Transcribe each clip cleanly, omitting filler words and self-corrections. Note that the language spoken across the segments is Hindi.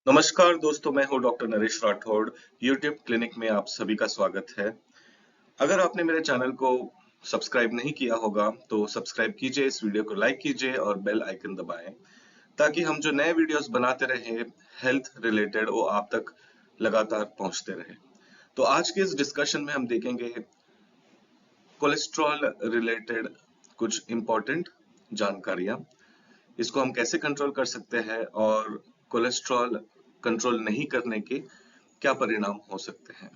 नमस्कार दोस्तों, मैं हूं doctor Naresh Rathore. YouTube clinic में आप सभी का स्वागत है। अगर आपने मेरे चैनल को सब्सक्राइब नहीं किया होगा तो सब्सक्राइब कीजिए, इस वीडियो को लाइक कीजिए और बेल आइकन दबाएं ताकि हम जो नए वीडियोस बनाते रहें हेल्थ रिलेटेड वो आप तक लगातार पहुंचते रहे। तो आज के इस डिस्कशन में हम देखेंगे कोलेस्ट्रॉल रिलेटेड कुछ इम्पोर्टेंट जानकारियां, इसको हम कैसे कंट्रोल कर सकते हैं और कोलेस्ट्रॉल कंट्रोल नहीं करने के क्या परिणाम हो सकते हैं।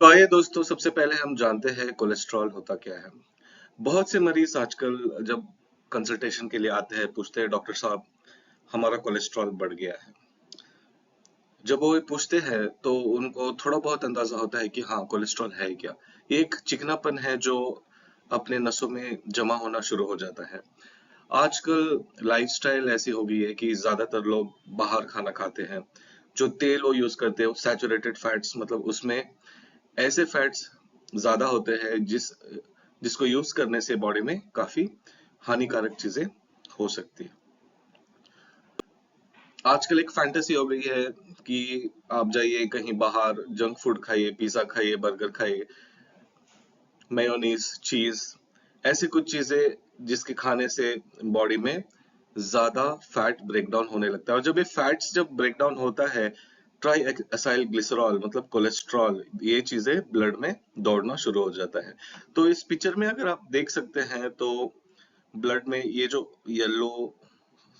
तो आइए दोस्तों, सबसे पहले हम जानते हैं कोलेस्ट्रॉल होता क्या है। बहुत से मरीज आजकल जब कंसल्टेशन के लिए आते हैं पूछते हैं, डॉक्टर साहब हमारा कोलेस्ट्रॉल बढ़ गया है। जब वो पूछते हैं तो उनको थोड़ा बहुत अंदाजा होता है कि हाँ, कोलेस्ट्रॉल है क्या। ये एक चिकनापन है जो अपने नसों में जमा होना शुरू हो जाता है। आजकल लाइफस्टाइल ऐसी हो गई है कि ज्यादातर लोग बाहर खाना खाते हैं। जो तेल वो यूज करते हैं सैचुरेटेड फैट्स, मतलब उसमें ऐसे फैट्स ज्यादा होते हैं जिसको यूज करने से बॉडी में काफी हानिकारक चीजें हो सकती है। आजकल एक फैंटेसी हो गई है कि आप जाइए कहीं बाहर, जंक फूड खाइए, पिज्जा खाइए, बर्गर खाइए, मेयोनीज, चीज, ऐसी कुछ चीजें जिसके खाने से बॉडी में ज्यादा फैट ब्रेकडाउन होने लगता है। और जब ये फैट्स जब ब्रेकडाउन होता है, ट्राई एसाइल ग्लिसरॉल मतलब कोलेस्ट्रॉल, ये चीजें ब्लड में दौड़ना शुरू हो जाता है। तो इस पिक्चर में अगर आप देख सकते हैं तो ब्लड में ये जो येलो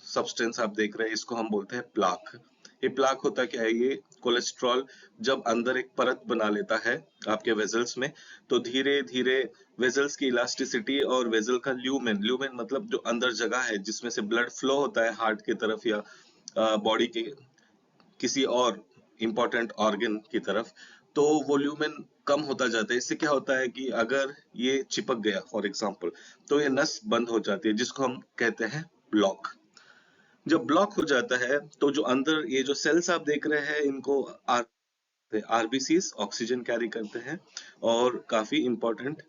सब्सटेंस आप देख रहे हैं इसको हम बोलते हैं प्लाक। ये प्लाक होता क्या है, ये कोलेस्ट्रॉल जब अंदर एक परत बना लेता है आपके वेजल्स में, तो धीरे धीरे वेजल्स की इलास्टिसिटी और वेजल का ल्यूमेन, ल्यूमेन मतलब जो अंदर जगह है जिसमें से ब्लड फ्लो होता है हार्ट की तरफ या बॉडी के किसी और इंपॉर्टेंट ऑर्गन की तरफ, तो वॉल्यूमेन कम होता जाता है। इससे क्या होता है कि अगर ये चिपक गया फॉर एग्जांपल, तो ये नस बंद हो जाती है जिसको हम कहते हैं ब्लॉक। जब ब्लॉक हो जाता है तो जो अंदर ये जो सेल्स आप देख रहे हैं इनको आरबीसीज ऑक्सीजन कैरी करते हैं। और काफी इंपॉर्टेंट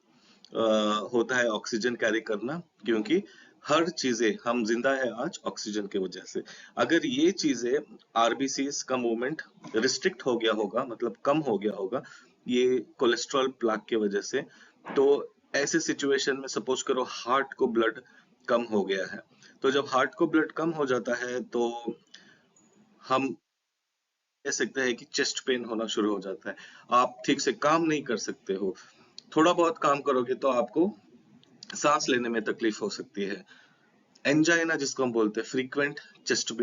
होता है ऑक्सीजन कैरी करना, क्योंकि हर चीजें हम जिंदा है आज ऑक्सीजन की वजह से। अगर ये चीजें आरबीसीज का मूवमेंट रिस्ट्रिक्ट हो गया होगा, मतलब कम हो गया होगा ये कोलेस्ट्रॉल प्लाक की वजह से, तो ऐसे सिचुएशन में सपोज करो हार्ट को ब्लड कम हो गया है, तो जब हार्ट को ब्लड कम हो जाता है तो हम कह सकते हैं कि चेस्ट पेन होना शुरू हो जाता है। आप ठीक से काम नहीं कर सकते हो, थोड़ा बहुत काम करोगे तो आपको सांस लेने में तकलीफ हो सकती है। एंजाइना जिसको हम बोलते हैं, फ्रीक्वेंट चेस्ट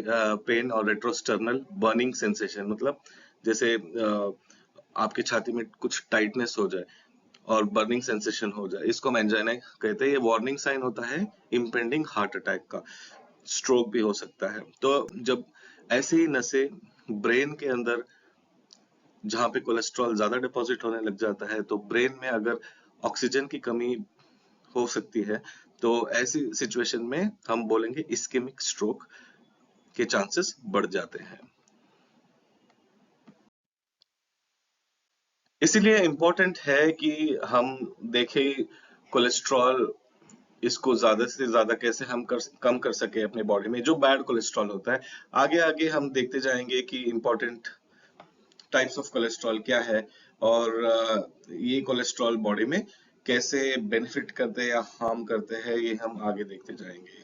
पेन और रेट्रोस्टर्नल बर्निंग सेंसेशन, मतलब जैसे आपकी छाती में कुछ टाइटनेस हो जाए और बर्निंग सेंसेशन हो जाए, इसको हम एंजाइना कहते हैं। ये वार्निंग साइन होता है इम्पेंडिंग हार्ट अटैक का। स्ट्रोक भी हो सकता है। तो जब ऐसे ही नसें ब्रेन के अंदर, जहाँ पे कोलेस्ट्रॉल ज्यादा डिपॉजिट होने लग जाता है, तो ब्रेन में अगर ऑक्सीजन की कमी हो सकती है, तो ऐसी सिचुएशन में हम बोलेंगे इस्केमिक स्ट्रोक के चांसेस बढ़ जाते हैं। इसीलिए इम्पोर्टेंट है कि हम देखें कोलेस्ट्रॉल, इसको ज्यादा से ज्यादा कैसे हम कम कर सके अपने बॉडी में जो बैड कोलेस्ट्रॉल होता है। आगे आगे हम देखते जाएंगे कि इम्पोर्टेंट टाइप्स ऑफ कोलेस्ट्रॉल क्या है और ये कोलेस्ट्रॉल बॉडी में कैसे बेनिफिट करते हैं या हार्म करते हैं, ये हम आगे देखते जाएंगे।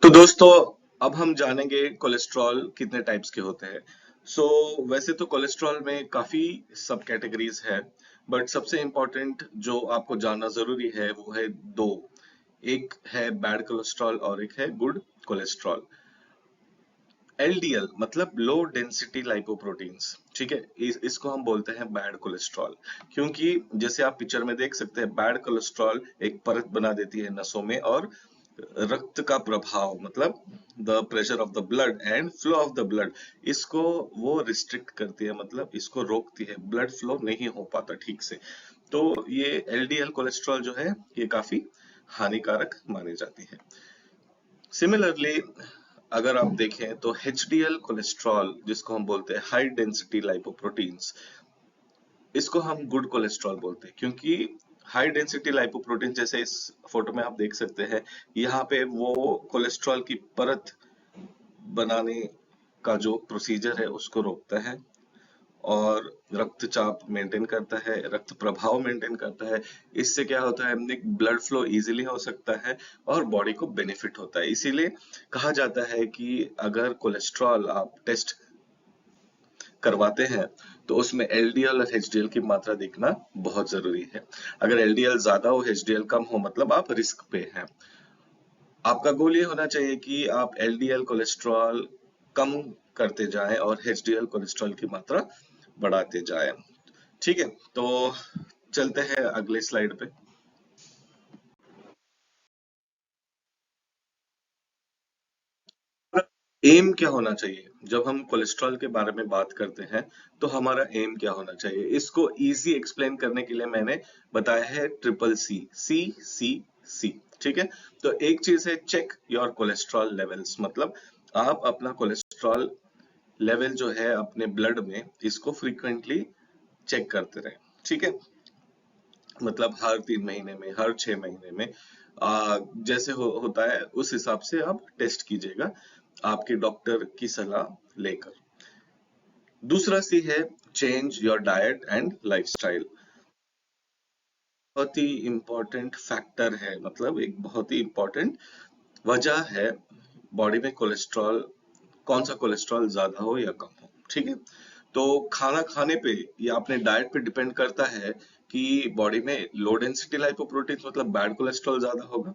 तो दोस्तों, अब हम जानेंगे कोलेस्ट्रॉल कितने टाइप्स के होते हैं। वैसे तो कोलेस्ट्रॉल में काफी सब कैटेगरीज है, बट सबसे इम्पोर्टेंट जो आपको जानना जरूरी है वो है दो। एक है बैड कोलेस्ट्रॉल और एक है गुड कोलेस्ट्रॉल। एलडीएल मतलब लो डेंसिटी लाइपोप्रोटीन्स, ठीक है, इसको हम बोलते हैं बैड कोलेस्ट्रॉल। क्योंकि जैसे आप पिक्चर में देख सकते हैं, बैड कोलेस्ट्रॉल एक परत बना देती है नसों में और रक्त का प्रभाव, मतलब the pressure of the blood and flow of the blood, इसको वो रिस्ट्रिक्ट करती है, मतलब इसको रोकती है, ब्लड फ्लो नहीं हो पाता ठीक से। तो ये एलडीएल कोलेस्ट्रॉल जो है ये काफी हानिकारक मानी जाती है। सिमिलरली अगर आप देखें तो एचडीएल कोलेस्ट्रॉल जिसको हम बोलते हैं हाई डेंसिटी लाइपोप्रोटीन्स, इसको हम गुड कोलेस्ट्रॉल बोलते हैं। क्योंकि हाई डेंसिटी लाइपोप्रोटीन, जैसे इस फोटो में आप देख सकते हैं, यहाँ पे वो कोलेस्ट्रॉल की परत बनाने का जो प्रोसीजर है उसको रोकता है और रक्तचाप मेंटेन करता है, रक्त प्रभाव मेंटेन करता है। इससे क्या होता है, ब्लड फ्लो इजीली हो सकता है और बॉडी को बेनिफिट होता है। इसीलिए कहा जाता है कि अगर कोलेस्ट्रॉल आप टेस्ट करवाते हैं तो उसमें एलडीएल और एचडीएल की मात्रा देखना बहुत जरूरी है। अगर एलडीएल ज्यादा हो, एचडीएल कम हो, मतलब आप रिस्क पे हैं। आपका गोल ये होना चाहिए कि आप एलडीएल कोलेस्ट्रॉल कम करते जाएं और एचडीएल कोलेस्ट्रॉल की मात्रा बढ़ाते जाएं। ठीक है, तो चलते हैं अगले स्लाइड पे। एम क्या होना चाहिए जब हम कोलेस्ट्रॉल के बारे में बात करते हैं, तो हमारा एम क्या होना चाहिए, इसको इजी एक्सप्लेन करने के लिए मैंने बताया है ट्रिपल सी, सी सी सी। ठीक है, तो एक चीज है चेक योर कोलेस्ट्रॉल लेवल्स, मतलब आप अपना कोलेस्ट्रॉल लेवल जो है अपने ब्लड में, इसको फ्रीक्वेंटली चेक करते रहें। ठीक है, मतलब हर 3 महीने में, हर 6 महीने में, जैसे होता है उस हिसाब से आप टेस्ट कीजिएगा आपके डॉक्टर की सलाह लेकर। दूसरा सी है change your diet and lifestyle. बहुत ही इंपॉर्टेंट फैक्टर है, मतलब एक बहुत ही इंपॉर्टेंट वजह है बॉडी में कोलेस्ट्रॉल, कौन सा कोलेस्ट्रॉल ज्यादा हो या कम हो। ठीक है, तो खाना खाने पे या अपने डाइट पे डिपेंड करता है कि बॉडी में लो डेंसिटी लाइपोप्रोटीन्स मतलब बैड कोलेस्ट्रॉल ज्यादा होगा,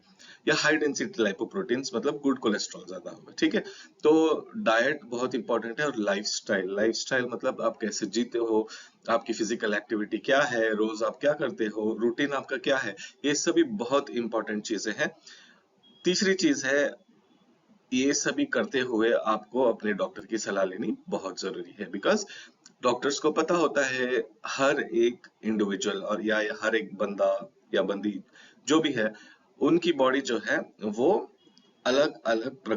या हाई डेंसिटी लाइपोप्रोटीन्स मतलब गुड कोलेस्ट्रॉल ज्यादा होगा। ठीक है, तो डाइट बहुत इंपॉर्टेंट है, और लाइफस्टाइल, लाइफस्टाइल मतलब आप कैसे जीते हो, आपकी फिजिकल एक्टिविटी क्या है, रोज आप क्या करते हो, रूटीन आपका क्या है, ये सभी बहुत इंपॉर्टेंट चीजें हैं। तीसरी चीज है, ये सभी करते हुए आपको अपने डॉक्टर की सलाह लेनी बहुत जरूरी है, बिकॉज डॉक्टर्स को पता होता है हर एक इंडिविजुअल और या हर एक बंदा या बंदी जो भी है, उनकी बॉडी जो है वो अलग अलग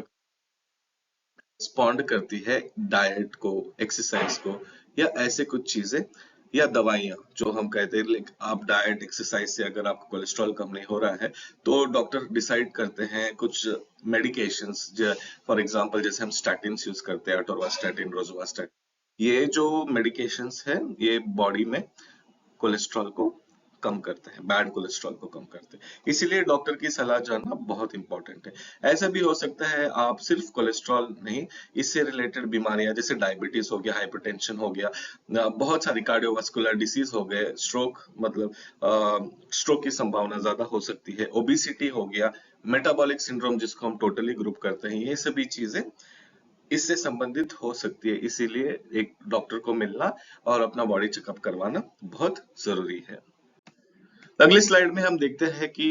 रिस्पॉन्ड करती है डाइट को, एक्सरसाइज को, या ऐसे कुछ चीजें या दवाइयाँ जो हम कहते हैं। लाइक आप डाइट एक्सरसाइज से अगर आपका कोलेस्ट्रॉल कम नहीं हो रहा है, तो डॉक्टर डिसाइड करते हैं कुछ मेडिकेशंस, फॉर एग्जांपल जैसे हम स्टैटिन यूज करते हैं, अटोरवास्टैटिन, रोजुवास्टैटिन, ये जो मेडिकेशंस है ये बॉडी में कोलेस्ट्रॉल को कम करते हैं, बैड कोलेस्ट्रॉल को कम करते हैं। इसीलिए डॉक्टर की सलाह जानना बहुत इंपॉर्टेंट है। ऐसा भी हो सकता है आप सिर्फ कोलेस्ट्रॉल नहीं, इससे रिलेटेड बीमारियां जैसे डायबिटीज हो गया, हाइपरटेंशन हो गया, बहुत सारी कार्डियोवास्कुलर डिसीज हो गए, स्ट्रोक, मतलब स्ट्रोक की संभावना ज्यादा हो सकती है, ओबिसिटी हो गया, मेटाबॉलिक सिंड्रोम जिसको हम टोटली ग्रुप करते हैं, ये सभी चीजें इससे संबंधित हो सकती है। इसीलिए एक डॉक्टर को मिलना और अपना बॉडी चेकअप करवाना बहुत जरूरी है। अगली स्लाइड में हम देखते हैं कि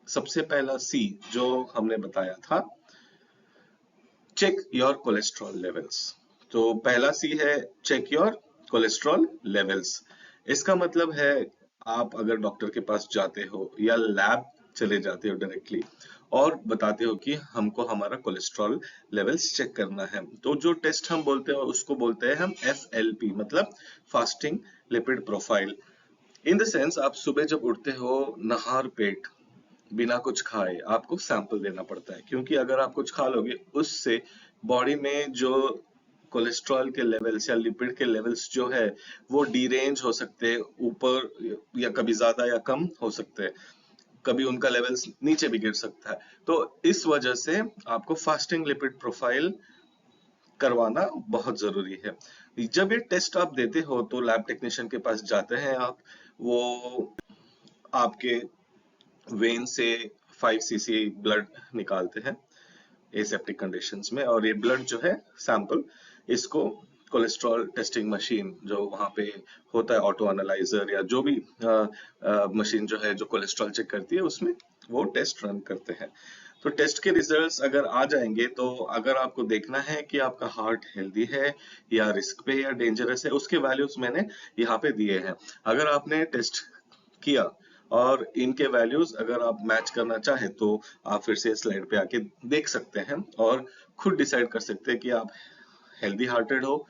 सबसे पहला सी जो हमने बताया था, चेक योर कोलेस्ट्रॉल लेवल्स। तो पहला सी है चेक योर कोलेस्ट्रॉल लेवल्स। इसका मतलब है आप अगर डॉक्टर के पास जाते हो या लैब चले जाते हो डायरेक्टली और बताते हो कि हमको हमारा कोलेस्ट्रॉल लेवल्स चेक करना है, तो जो टेस्ट हम बोलते हैं उसको बोलते हैं हम एफएलपी, मतलब fasting lipid profile. In the sense आप सुबह जब उठते हो, नहार पेट, बिना कुछ खाए आपको सैंपल देना पड़ता है, क्योंकि अगर आप कुछ खा लोगे उससे बॉडी में जो कोलेस्ट्रॉल के लेवल्स या लिपिड के लेवल्स जो है वो डीरेंज हो सकते हैं, ऊपर या कभी ज्यादा या कम हो सकते हैं, कभी उनका लेवल्स नीचे भी गिर सकता है। तो इस वजह से आपको फास्टिंग लिपिड प्रोफाइल करवाना बहुत जरूरी है। जब ये टेस्ट आप देते हो तो लैब टेक्नीशियन के पास जाते हैं आप, वो आपके वेन से 5 cc ब्लड निकालते हैं एसेप्टिक कंडीशंस में, और ये ब्लड जो है सैंपल, इसको कोलेस्ट्रॉल टेस्टिंग मशीन जो वहां पे होता है, ऑटो एनालाइजर या जो भी मशीन जो है जो कोलेस्ट्रॉल चेक करती है, उसमें वो टेस्ट रन करते हैं। तो टेस्ट के रिजल्ट्स अगर आ जाएंगे, तो अगर आपको देखना है कि आपका हार्ट हेल्दी है या रिस्क पे या डेंजरस है, उसके वैल्यूज मैंने यहाँ पे दिए हैं। अगर आपने टेस्ट किया और इनके वैल्यूज अगर आप मैच करना चाहे तो आप फिर से स्लाइड पे आके देख सकते हैं और खुद डिसाइड कर सकते हैं कि आप हेल्दी हार्टेड हो,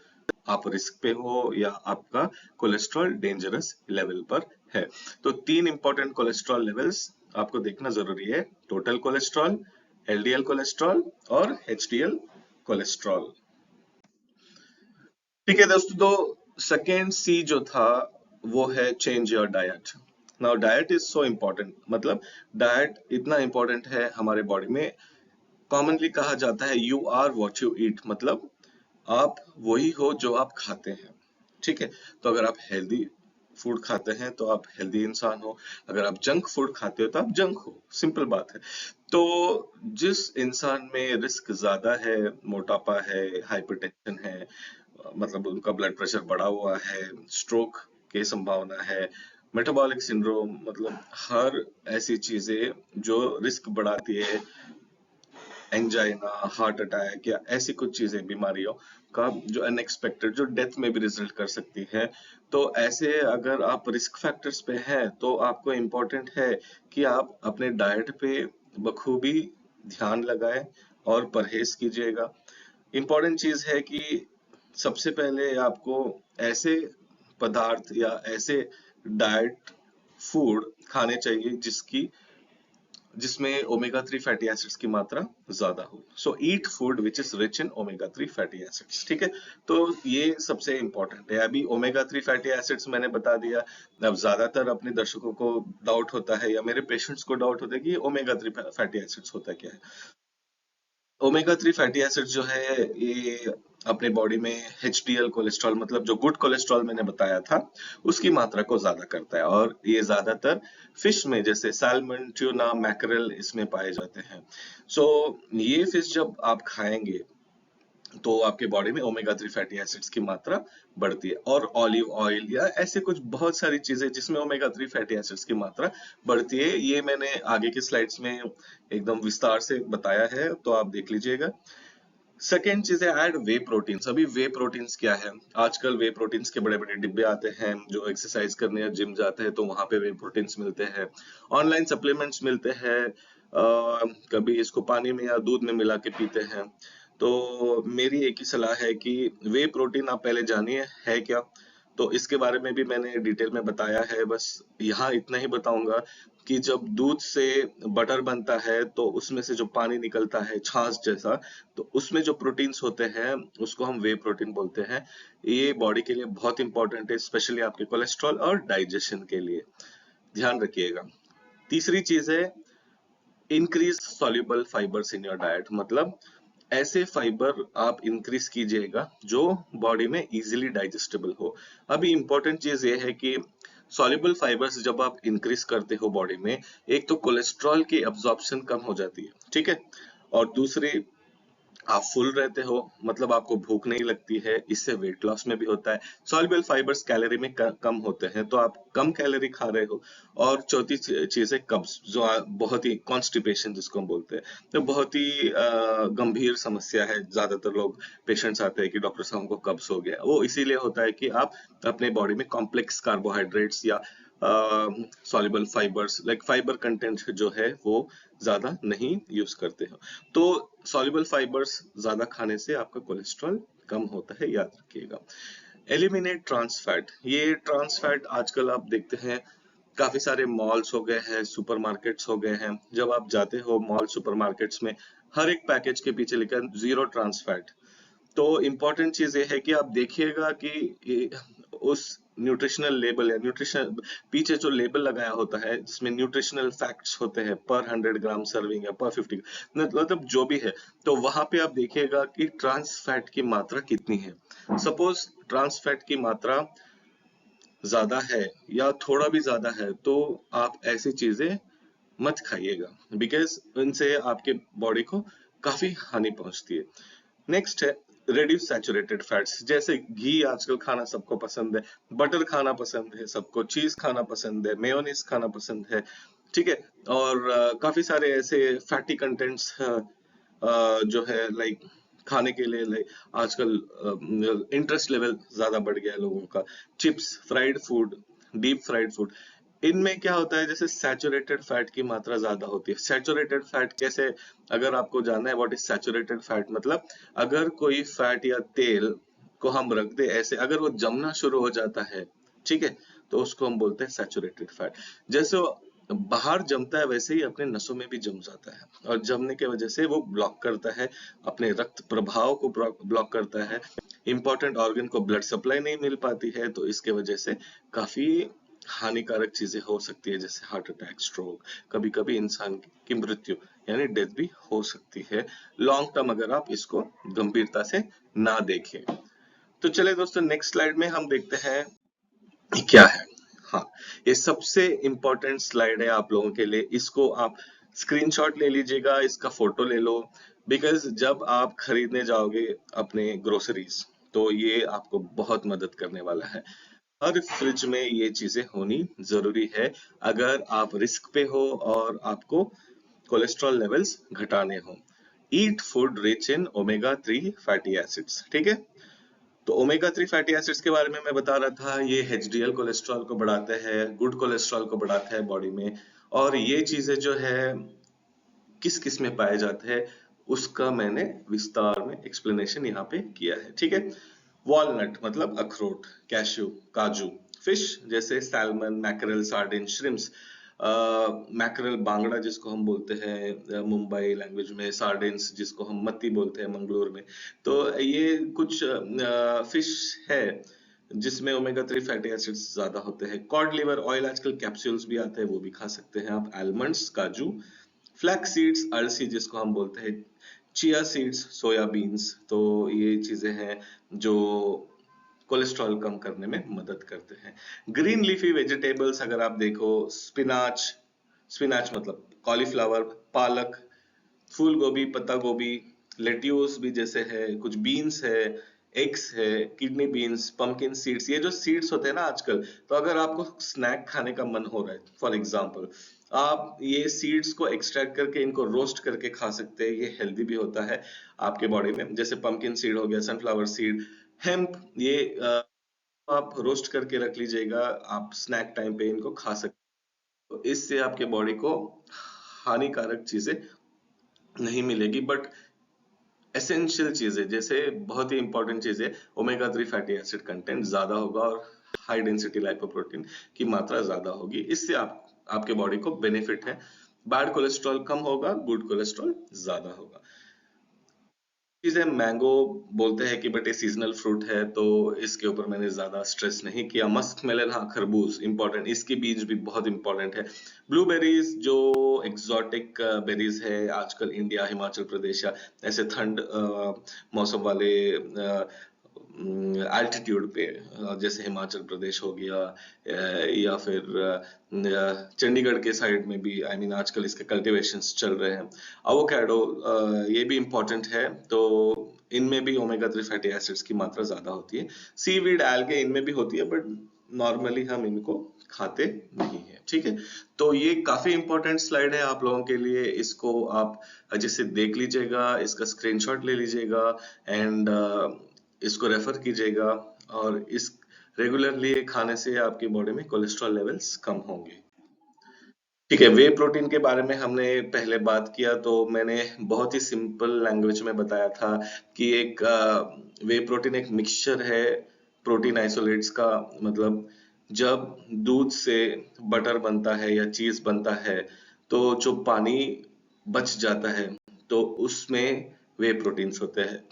आप रिस्क पे हो, या आपका कोलेस्ट्रॉल डेंजरस लेवल पर है। तो 3 इंपॉर्टेंट कोलेस्ट्रॉल लेवल्स आपको देखना जरूरी है, टोटल कोलेस्ट्रॉल, एलडीएल कोलेस्ट्रॉल और एचडीएल कोलेस्ट्रॉल। ठीक है दोस्तों, तो सेकेंड सी जो था वो है change your diet. Now diet is so important, मतलब डाइट इतना इम्पोर्टेंट है हमारे बॉडी में। कॉमनली कहा जाता है you are what you eat, मतलब आप वही हो जो आप खाते हैं। ठीक है, तो अगर आप हेल्दी फूड खाते हैं तो आप हेल्दी इंसान हो, अगर आप जंक फूड खाते हो तो आप जंक हो, सिंपल बात है। तो जिस इंसान में रिस्क ज्यादा है, मोटापा है, हाइपरटेंशन है, मतलब उनका ब्लड प्रेशर बढ़ा हुआ है, स्ट्रोक की संभावना है, मेटाबॉलिक सिंड्रोम, मतलब हर ऐसी चीजें जो रिस्क बढ़ाती है, एंजाइना, हार्ट अटैक या ऐसी कुछ चीजें, बीमारियों का जो अनएक्सपेक्टेड, जो डेथ में भी रिजल्ट कर सकती है। तो ऐसे अगर आप रिस्क फैक्टर्स पे हैं तो आपको इम्पोर्टेंट है कि आप अपने डाइट पे बखूबी ध्यान लगाएं और परहेज कीजिएगा। इम्पोर्टेंट चीज है कि सबसे पहले आपको ऐसे पदार्थ या ऐसे डाइट फूड खाने चाहिए जिसमें ओमेगा 3 फैटी एसिड्स की मात्रा ज्यादा हो। So eat food which is rich in omega 3 fatty acids. ठीक है, तो ये सबसे इंपॉर्टेंट है। अभी ओमेगा 3 फैटी एसिड्स मैंने बता दिया। अब ज्यादातर अपने दर्शकों को डाउट होता है या मेरे पेशेंट्स को डाउट होता है कि ओमेगा 3 फैटी एसिड्स होता क्या है। ओमेगा 3 फैटी एसिड जो है ये अपने बॉडी में एचडीएल कोलेस्ट्रॉल, मतलब जो गुड कोलेस्ट्रॉल मैंने बताया था, उसकी मात्रा को ज्यादा करता है। और ये ज्यादातर फिश में, जैसे सैल्मन, ट्यूना, मैकरेल, इसमें पाए जाते हैं। सो ये फिश जब आप खाएंगे तो आपके बॉडी में ओमेगा 3 फैटी एसिड्स की मात्रा बढ़ती है। और ऑलिव ऑयल या ऐसे कुछ बहुत सारी चीजें जिसमें ओमेगा 3 फैटी एसिड्स की मात्रा बढ़ती है, ये मैंने आगे की स्लाइड्स में एकदम विस्तार से बताया है, तो आप देख लीजिएगा। सेकेंड चीज है ऐड वे प्रोटीन्स। अभी वे प्रोटीन्स क्या है, आजकल वे प्रोटीन्स के बड़े बड़े डिब्बे आते हैं, जो एक्सरसाइज करने या जिम जाते हैं तो वहां पे वे प्रोटीन्स मिलते हैं, ऑनलाइन सप्लीमेंट्स मिलते हैं, कभी इसको पानी में या दूध में मिला के पीते हैं। तो मेरी एक ही सलाह है कि वे प्रोटीन आप पहले जानिए है क्या। तो इसके बारे में भी मैंने डिटेल में बताया है, बस यहाँ इतना ही बताऊंगा कि जब दूध से बटर बनता है तो उसमें से जो पानी निकलता है छाछ जैसा, तो उसमें जो प्रोटीन्स होते हैं उसको हम वे प्रोटीन बोलते हैं। ये बॉडी के लिए बहुत इंपॉर्टेंट है, स्पेशली आपके कोलेस्ट्रॉल और डाइजेशन के लिए, ध्यान रखिएगा। तीसरी चीज है increase soluble fibres in your diet, मतलब ऐसे फाइबर आप इंक्रीज कीजिएगा जो बॉडी में इजीली डाइजेस्टेबल हो। अभी इंपॉर्टेंट चीज ये है कि सॉल्युबल फाइबर्स जब आप इंक्रीज करते हो बॉडी में, एक तो कोलेस्ट्रॉल की एब्जॉर्प्शन कम हो जाती है, ठीक है, और दूसरी आप फुल रहते हो, मतलब आपको भूख नहीं लगती है, इससे वेट लॉस में भी होता है। सॉल्युबल फाइबर्स कैलोरी में कम होते हैं तो आप कम कैलोरी खा रहे हो। और चौथी चीज है कब्ज, जो बहुत ही कॉन्स्टिपेशन जिसको हम बोलते हैं, तो बहुत ही गंभीर समस्या है। ज्यादातर लोग पेशेंट्स आते हैं कि डॉक्टर साहब हमको कब्ज हो गया, वो इसीलिए होता है कि आप अपने बॉडी में कॉम्प्लेक्स कार्बोहाइड्रेट्स या soluble fibres, like fibre content जो है वो ज्यादा नहीं यूज करते हो। तो सॉल्युबल फाइबर्स ज्यादा खाने से आपका कोलेस्ट्रॉल कम होता है, याद रखिएगा। Eliminate trans fat. ये ट्रांस फैट आजकल आप देखते हैं काफी सारे मॉल्स हो गए हैं, सुपरमार्केट्स हो गए हैं, जब आप जाते हो मॉल सुपरमार्केट्स में हर एक पैकेज के पीछे लिखा है 0 ट्रांस फैट। तो इम्पोर्टेंट चीज ये है कि आप देखिएगा कि उस न्यूट्रिशनल लेबल या न्यूट्रिशन पीछे जो लेबल लगाया होता है जिसमें न्यूट्रिशनल फैक्ट्स होते हैं पर 100 ग्राम सर्विंग या पर 50, मतलब जो भी है, तो वहां पे आप देखिएगा कि ट्रांस फैट की मात्रा कितनी है। सपोज ट्रांस फैट की मात्रा ज्यादा है या थोड़ा भी ज्यादा है तो आप ऐसी चीजें मत खाइएगा, बिकॉज इनसे आपके बॉडी को काफी हानि पहुंचती है। नेक्स्ट है रेड्यूस सैचुरेटेड फैट्स। जैसे घी आजकल खाना सबको पसंद है, बटर खाना पसंद है सबको, चीज खाना पसंद है, मेयोनीज खाना पसंद है, ठीक है। और काफी सारे ऐसे फैटी कंटेंट्स जो है लाइक खाने के लिए, लाइक आजकल इंटरेस्ट लेवल ज्यादा बढ़ गया है लोगों का। Chips, fried food, deep fried food, इनमें क्या होता है, जैसे सैचुरेटेड फैट की मात्रा ज्यादा होती है। सैचुरेटेड फैट कैसे, अगर आपको जानना है व्हाट इज सैचुरेटेड फैट, मतलब अगर कोई फैट या तेल को हम रख दे ऐसे, अगर वो जमना शुरू हो जाता है, ठीक है, तो उसको हम बोलते हैं सैचुरेटेड फैट। जैसे वो बाहर जमता है वैसे ही अपने नसों में भी जम जाता है, और जमने की वजह से वो ब्लॉक करता है, अपने रक्त प्रभाव को ब्लॉक करता है, इंपॉर्टेंट ऑर्गन को ब्लड सप्लाई नहीं मिल पाती है, तो इसके वजह से काफी हानिकारक चीजें हो सकती है, जैसे हार्ट अटैक, स्ट्रोक, कभी कभी इंसान की मृत्यु यानी डेथ भी हो सकती है लॉन्ग टर्म, अगर आप इसको गंभीरता से ना देखें। तो चले दोस्तों, नेक्स्ट स्लाइड में हम देखते हैं ये क्या है। हाँ, ये सबसे इंपॉर्टेंट स्लाइड है आप लोगों के लिए, इसको आप स्क्रीनशॉट ले लीजिएगा, इसका फोटो ले लो, बिकॉज जब आप खरीदने जाओगे अपने ग्रोसरीज, तो ये आपको बहुत मदद करने वाला है। हर फ्रिज में ये चीजें होनी जरूरी है, अगर आप रिस्क पे हो और आपको कोलेस्ट्रॉल लेवल्स घटाने हो। Eat food rich in omega 3 fatty acids, ठीक है। तो ओमेगा 3 फैटी एसिड्स के बारे में मैं बता रहा था, ये एचडीएल कोलेस्ट्रॉल को बढ़ाते हैं, गुड कोलेस्ट्रॉल को बढ़ाता है बॉडी में, और ये चीजें जो है किस किस में पाए जाते हैं उसका मैंने विस्तार में एक्सप्लेनेशन यहाँ पे किया है, ठीक है। वॉलनट मतलब अखरोट, कैश्यू, काजू, फिश जैसे salmon, mackerel, sardine, shrimps, mackerel bangda जिसको हम बोलते हैं मुंबई लैंग्वेज में, सार्डिन्स जिसको हम मत्ती बोलते हैं मंगलोर में। तो ये कुछ फिश है जिसमें ओमेगा 3 फैटी एसिड्स ज्यादा होते हैं। कॉड लिवर ऑयल आजकल कैप्सूल्स भी आते हैं, वो भी खा सकते हैं आप। आलमंड्स, काजू, फ्लैक्स सीड्स, अलसी जिसको हम बोलते हैं, चिया सीड्स, सोयाबीन्स, तो ये चीजें हैं जो कोलेस्ट्रॉल कम करने में मदद करते हैं। ग्रीन लीफी वेजिटेबल्स अगर आप देखो, स्पिनाच, स्पिनाच मतलब कॉलीफ्लावर, पालक, फूल गोभी, पत्ता गोभी, लेट्यूस भी जैसे है, कुछ बीन्स है, एग्स है, किडनी बीन्स, पंपकिन सीड्स, ये जो सीड्स होते हैं ना आजकल, तो अगर आपको स्नैक खाने का मन हो रहा है फॉर एग्जांपल, आप ये सीड्स को एक्सट्रैक्ट करके इनको रोस्ट करके खा सकते हैं, ये हेल्दी भी होता है आपके बॉडी में। जैसे पंपकिन सीड हो गया, सनफ्लावर सीड, हेम्प, ये आप रोस्ट करके रख लीजिएगा, आप स्नैक टाइम पे इनको खा सकते हैं, तो इससे आपके बॉडी को हानिकारक चीजें नहीं मिलेगी, बट एसेंशियल चीजें जैसे बहुत ही इंपॉर्टेंट चीजें, ओमेगा 3 फैटी एसिड कंटेंट ज्यादा होगा और हाई डेंसिटी लाइपोप्रोटीन की मात्रा ज्यादा होगी, इससे आपके बॉडी को बेनिफिट है। बैड कोलेस्ट्रॉल कम होगा, गुड कोलेस्ट्रॉल ज्यादा होगा। चीजें मैंगो बोलते हैं कि बट ये सीजनल फ्रूट है, तो इसके ऊपर मैंने ज्यादा स्ट्रेस नहीं किया। मस्क मेलन, हाँ, खरबूज इंपॉर्टेंट, इसके बीज भी बहुत इंपॉर्टेंट है। ब्लूबेरीज जो एग्जॉटिक बेरीज है आजकल, इंडिया, हिमाचल प्रदेश या ऐसे ठंड मौसम वाले एल्टीट्यूड पे, जैसे हिमाचल प्रदेश हो गया, या फिर चंडीगढ़ के साइड में भी, आई मीन आजकल इसके कल्टीवेशंस चल रहे हैं। एवोकाडो, ये भी इंपॉर्टेंट है, तो इनमें भी ओमेगा 3 फैटी एसिड्स की मात्रा ज्यादा होती है। सीवीड, एल्गे इनमें भी होती है, बट नॉर्मली हम इनको खाते नहीं है, ठीक है। तो ये काफी इंपॉर्टेंट स्लाइड है आप लोगों के लिए, इसको आप जैसे देख लीजिएगा, इसका स्क्रीनशॉट ले लीजिएगा, एंड इसको रेफर कीजिएगा, और इस रेगुलरली खाने से आपकी बॉडी में कोलेस्ट्रॉल लेवल्स कम होंगे। ठीक है, वे प्रोटीन के बारे में हमने पहले बात किया, तो मैंने बहुत ही सिंपल लैंग्वेज में बताया था कि एक वे प्रोटीन एक मिक्सचर है प्रोटीन आइसोलेट्स का। मतलब जब दूध से बटर बनता है या चीज बनता है, तो जो पानी बच जाता है, तो उसमें वे प्रोटीन्स होते हैं,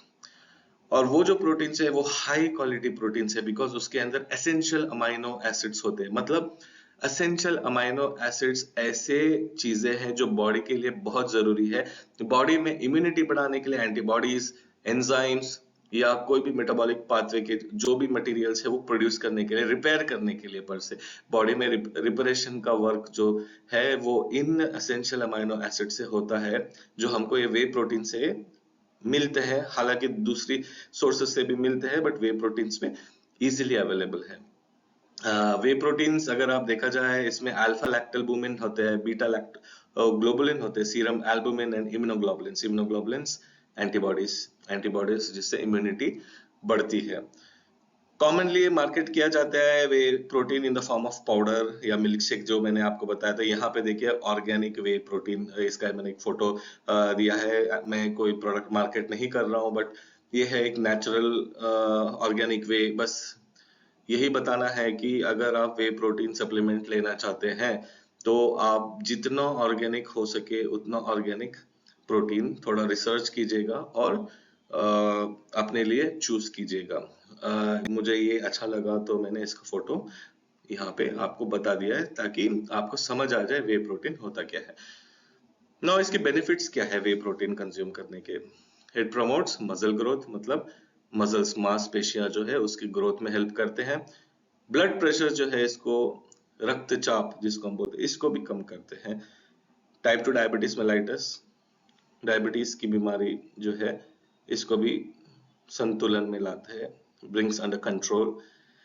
और वो जो प्रोटीन्स है वो हाई क्वालिटी प्रोटीन्स है, बिकॉज उसके अंदर एसेंशियल अमाइनो एसिड्स होते हैं। मतलब एसेंशियल अमाइनो एसिड्स ऐसे चीजें हैं जो बॉडी के लिए बहुत जरूरी है, बॉडी में इम्यूनिटी बढ़ाने के लिए, एंटीबॉडीज, एंजाइम्स, या कोई भी मेटाबॉलिक पाथवे के जो भी मटेरियल्स है वो प्रोड्यूस करने के लिए, रिपेयर करने के लिए, पर से बॉडी में रिपेरेशन का वर्क जो है वो इन एसेंशियल अमाइनो एसिड से होता है, जो हमको ये वे प्रोटीन से मिलते हैं। हालांकि दूसरी सोर्सेस से भी मिलते हैं, बट वे प्रोटीन्स में इजीली अवेलेबल है। वे प्रोटीन्स अगर आप देखा जाए, इसमें अल्फा लैक्टोल्बुमिन होते हैं, बीटा लैक्ट ग्लोबुलिन होते हैं, serum albumin and immunoglobulin antibodies, जिससे इम्यूनिटी बढ़ती है। कॉमनली मार्केट किया जाता है whey protein in the form of powder या मिल्क शेक, जो मैंने आपको बताया था। यहाँ पे देखिए ऑर्गेनिक वे प्रोटीन, इसका मैंने एक फोटो दिया है। मैं कोई प्रोडक्ट मार्केट नहीं कर रहा हूँ, बट ये है एक नेचुरल ऑर्गेनिक वे, बस यही बताना है कि अगर आप वे प्रोटीन सप्लीमेंट लेना चाहते हैं तो आप जितना ऑर्गेनिक हो सके उतना ऑर्गेनिक प्रोटीन थोड़ा रिसर्च कीजिएगा और अपने लिए चूज कीजिएगा। मुझे ये अच्छा लगा तो मैंने इसका फोटो यहाँ पे आपको बता दिया है ताकि आपको समझ आ जाए वे प्रोटीन होता क्या है। नाउ इसके बेनिफिट्स क्या है वे प्रोटीन कंज्यूम करने के। इट प्रमोट्स मसल ग्रोथ, मतलब मसल्स मांसपेशियां जो है उसकी ग्रोथ में हेल्प करते हैं। ब्लड प्रेशर जो है इसको, रक्तचाप जिसको हम बोलते हैं, इसको भी कम करते हैं। टाइप 2 डायबिटीज मेलाइटस, डायबिटीज की बीमारी जो है इसको भी संतुलन में लाते हैं, brings under control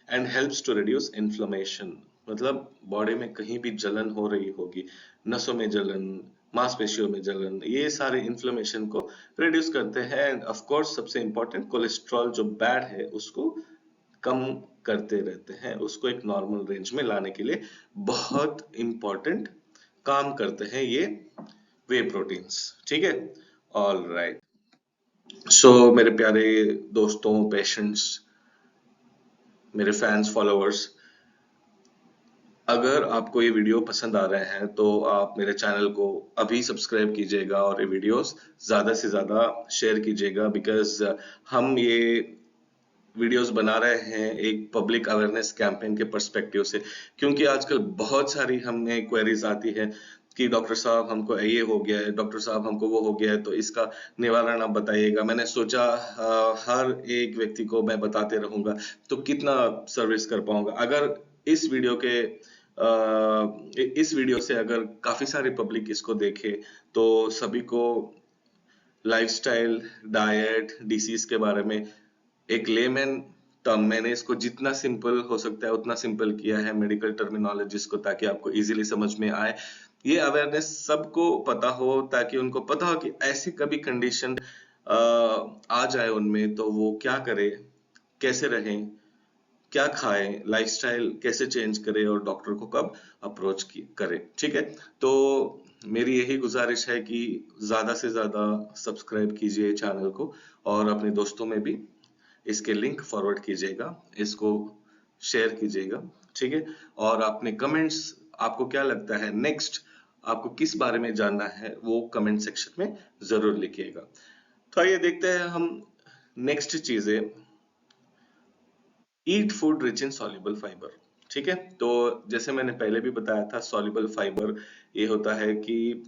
and helps to reduce inflammation. मतलब बॉडी में कहीं भी जलन हो रही होगी, नसों में जलन, मांसपेशियों में जलन, ये सारे इन्फ्लेमेशन को रिड्यूस करते हैं। एंड ऑफ कोर्स सबसे इंपॉर्टेंट, कोलेस्ट्रॉल जो बैड है उसको कम करते रहते हैं, उसको एक नॉर्मल रेंज में लाने के लिए बहुत इंपॉर्टेंट काम करते हैं ये वे प्रोटीन्स। ठीक है, ऑल राइट। सो मेरे प्यारे दोस्तों, पेशेंट्स, मेरे फैंस, फॉलोअर्स, अगर आपको ये वीडियो पसंद आ रहे हैं तो आप मेरे चैनल को अभी सब्सक्राइब कीजिएगा और ये वीडियोस ज्यादा से ज्यादा शेयर कीजिएगा, बिकॉज हम ये वीडियोस बना रहे हैं एक पब्लिक अवेयरनेस कैंपेन के पर्सपेक्टिव से। क्योंकि आजकल बहुत सारी हमें क्वेरीज आती है कि डॉक्टर साहब हमको ये हो गया है, डॉक्टर साहब हमको वो हो गया है, तो इसका निवारण आप बताइएगा। मैंने सोचा हर एक व्यक्ति को मैं बताते रहूंगा तो कितना सर्विस कर पाऊंगा। अगर इस वीडियो के इस वीडियो से अगर काफी सारी पब्लिक इसको देखे तो सभी को लाइफस्टाइल, डाइट, डिसीज के बारे में एक लेमैन टर्म, मैंने इसको जितना सिंपल हो सकता है उतना सिंपल किया है मेडिकल टर्मिनोलॉजीज को, ताकि आपको इजीली समझ में आए। ये अवेयरनेस सबको पता हो ताकि उनको पता हो कि ऐसी कभी कंडीशन आ जाए उनमें तो वो क्या करे, कैसे रहें, क्या खाएं, लाइफस्टाइल कैसे चेंज करें और डॉक्टर को कब अप्रोच करें। ठीक है, तो मेरी यही गुजारिश है कि ज्यादा से ज्यादा सब्सक्राइब कीजिए चैनल को और अपने दोस्तों में भी इसके लिंक फॉरवर्ड कीजिएगा, इसको शेयर कीजिएगा। ठीक है, और अपने कमेंट्स, आपको क्या लगता है नेक्स्ट आपको किस बारे में जानना है वो कमेंट सेक्शन में जरूर लिखिएगा। तो आइए देखते हैं हम नेक्स्ट चीजें। Eat food rich in soluble fibre. ठीक है, तो जैसे मैंने पहले भी बताया था, सॉल्युबल फाइबर ये होता है कि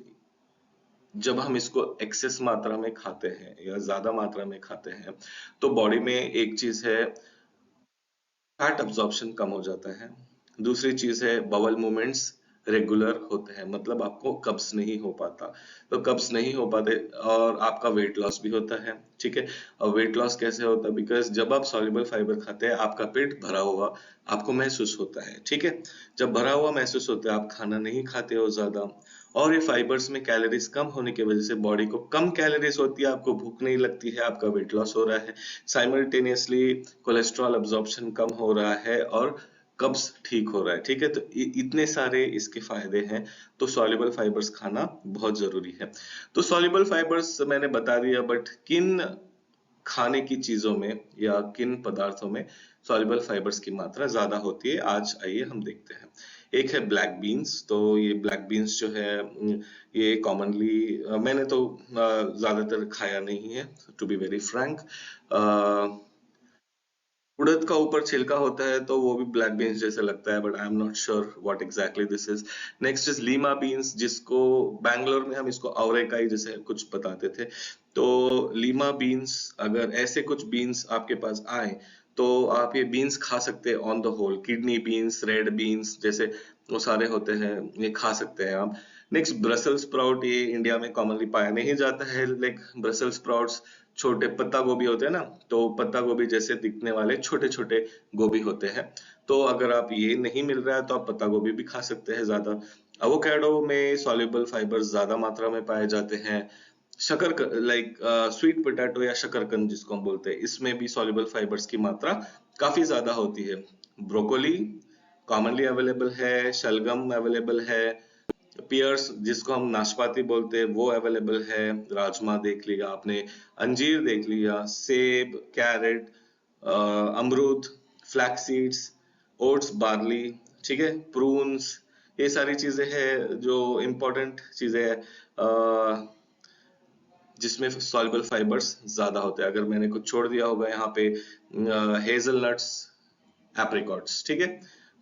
जब हम इसको एक्सेस मात्रा में खाते हैं या ज्यादा मात्रा में खाते हैं तो बॉडी में एक चीज है, फैट अब्जॉर्प्शन कम हो जाता है। दूसरी चीज है बवल मूवमेंट्स रेगुलर होते हैं, मतलब आपको कब्ज नहीं हो पाता। तो कब्ज नहीं हो पाते और आपका वेट लॉस भी होता है। ठीक है, और वेट लॉस कैसे होता है, बिकॉज जब आप सॉल्युबल फाइबर खाते हैं आपका पेट भरा हुआ आपको महसूस होता है। ठीक है, जब भरा हुआ महसूस होता है आप खाना नहीं खाते हो ज्यादा, और ये फाइबर्स में कैलोरीज कम होने की वजह से बॉडी को कम कैलोरीज होती है, आपको भूख नहीं लगती है, आपका वेट लॉस हो रहा है। साइमल्टेनियसली कोलेस्ट्रॉल अब्जॉर्प्शन कम हो रहा है और कब्ज ठीक हो रहा है। ठीक है, तो इतने सारे इसके फायदे हैं। तो सॉल्युबल फाइबर्स खाना बहुत जरूरी है। तो सॉल्युबल फाइबर्स मैंने बता दिया, बट किन खाने की चीजों में या किन पदार्थों में सॉल्युबल फाइबर्स की मात्रा ज्यादा होती है, आज आइए हम देखते हैं। एक है ब्लैक बीन्स। तो ये ब्लैक बीन्स जो है ये कॉमनली मैंने तो ज्यादातर खाया नहीं है, टू बी वेरी फ्रैंक। उड़द का ऊपर छिलका होता है तो वो भी ब्लैक बीन्स जैसे लगता है, but I am not sure what exactly this is. Next is Lima beans, जिसको बैंगलोर में हम इसको अवरेकाई जैसे कुछ बताते थे। तो लीमा बीन्स, अगर ऐसे कुछ बीन्स आपके पास आए तो आप ये बीन्स खा सकते हैं on the whole. Kidney beans, red beans जैसे वो सारे होते हैं, ये खा सकते हैं आप। नेक्स्ट ब्रसल स्प्राउट, ये इंडिया में कॉमनली पाया नहीं जाता है, लाइक ब्रसल स्प्राउट्स छोटे पत्ता गोभी होते हैं ना, तो पत्ता गोभी जैसे दिखने वाले छोटे छोटे गोभी होते हैं। तो अगर आप ये नहीं मिल रहा है तो आप पत्ता गोभी भी खा सकते हैं ज्यादा। एवोकाडो में सॉल्युबल फाइबर ज्यादा मात्रा में पाए जाते हैं। लाइक स्वीट पोटैटो या शकरकंद जिसको हम बोलते हैं, इसमें भी सॉल्युबल फाइबर्स की मात्रा काफी ज्यादा होती है। ब्रोकोली कॉमनली अवेलेबल है, शलगम अवेलेबल है, पियर्स जिसको हम नाशपाती बोलते हैं वो अवेलेबल है, राजमा देख लिया आपने, अंजीर देख लिया, सेब, कैरेट, अमरूद, फ्लैक्स सीड्स, ओट्स, बार्ली, ठीक है, प्रून्स, ये सारी चीजें हैं जो इम्पोर्टेंट चीजें हैं, जिसमें सॉल्युबल फाइबर्स ज्यादा होते हैं। अगर मैंने कुछ छोड़ दिया होगा यहाँ पे, हेजल नट्स, एप्रिकॉट्स, ठीक है,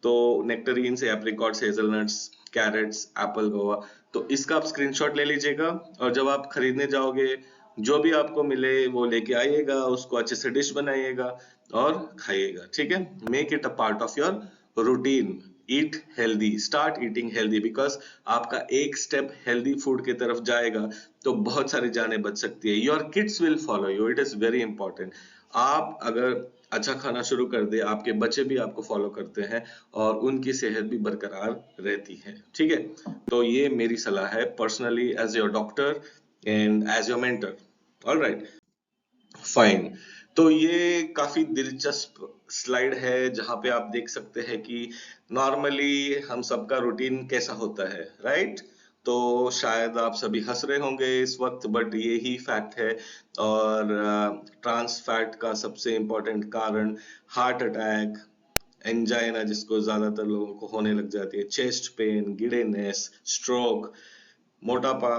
तो नेक्टरीन से apricots, hazelnuts, crates, Apple, Goa, तो इसका आप स्क्रीनशॉट ले लीजिएगा, और जब आप खरीदने जाओगे जो भी आपको मिले वो लेके आइएगा, उसको अच्छे से डिश बनाइएगा और खाइएगा, ठीक है। Make it a part of your routine. Eat healthy, start eating healthy, because आपका एक स्टेप हेल्दी फूड की तरफ जाएगा तो बहुत सारी जानें बच सकती है। Your kids will follow you, it is very important. आप अगर अच्छा खाना शुरू कर दे, आपके बच्चे भी आपको फॉलो करते हैं और उनकी सेहत भी बरकरार रहती है, ठीक है। तो ये मेरी सलाह है personally as your doctor and as your mentor. All right, fine. तो ये काफी दिलचस्प स्लाइड है जहां पे आप देख सकते हैं कि नॉर्मली हम सबका रूटीन कैसा होता है, राइट। तो शायद आप सभी हंस रहे होंगे इस वक्त, बट ये ही फैक्ट है। और ट्रांस फैट का सबसे इम्पोर्टेंट कारण हार्ट अटैक, एंजाइना जिसको ज्यादातर लोगों को होने लग जाती है, चेस्ट पेन, गिडेनेस, स्ट्रोक, मोटापा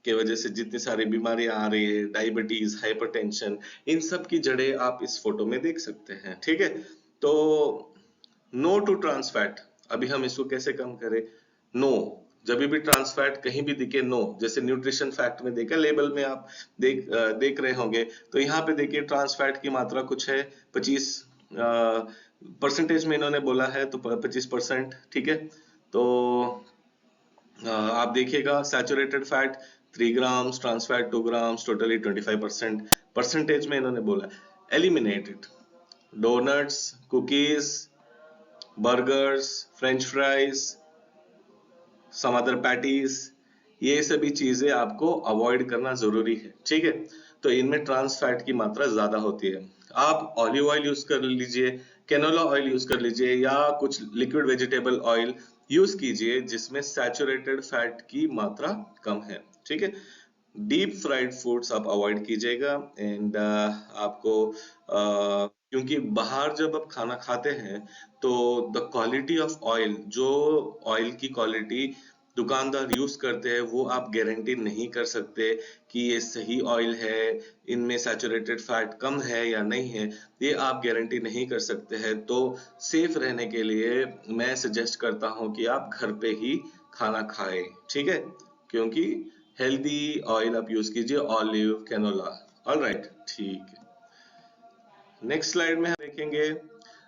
के वजह से जितनी सारी बीमारियां आ रही है, डायबिटीज, हाइपरटेंशन, इन सब की जड़ें आप इस फोटो में देख सकते हैं, ठीक है। तो नो टू ट्रांस फैट। अभी हम इसको कैसे कम करें? नो। जब भी ट्रांस फैट कहीं भी दिखे, नो। जैसे न्यूट्रिशन फैक्ट में देखा, लेबल में आप देख रहे होंगे, तो यहाँ पे देखिए ट्रांस फैट की मात्रा कुछ है 25 परसेंटेज में इन्होंने बोला है, तो 25%, ठीक है। तो आप देखिएगा saturated fat 3 grams, trans fat 2 grams, totally 25%। Percentage में इन्होंने बोला eliminate it. Donuts, cookies, burgers, French fries, some other patties, ये सभी चीजें आपको अवॉइड करना जरूरी है, ठीक है। तो इनमें ट्रांस फैट की मात्रा ज्यादा होती है। आप ऑलिव ऑयल यूज कर लीजिए, कैनोला ऑयल यूज कर लीजिए, या कुछ लिक्विड वेजिटेबल ऑयल यूज कीजिए जिसमें सैचुरेटेड फैट की मात्रा कम है, ठीक है। डीप फ्राइड फूड्स आप अवॉइड कीजिएगा। एंड आपको क्योंकि बाहर जब आप खाना खाते हैं तो द क्वालिटी ऑफ ऑयल, जो ऑयल की क्वालिटी दुकानदार यूज करते हैं, वो आप गारंटी नहीं कर सकते कि ये सही ऑयल है, इनमें सैचुरेटेड फैट कम है या नहीं है, ये आप गारंटी नहीं कर सकते हैं। तो सेफ रहने के लिए मैं सजेस्ट करता हूं कि आप घर पे ही खाना खाएं, ठीक है। क्योंकि हेल्दी ऑयल आप यूज कीजिए, ऑलिव, कैनोला। ऑल राइट, ठीक है। नेक्स्ट स्लाइड में हम देखेंगे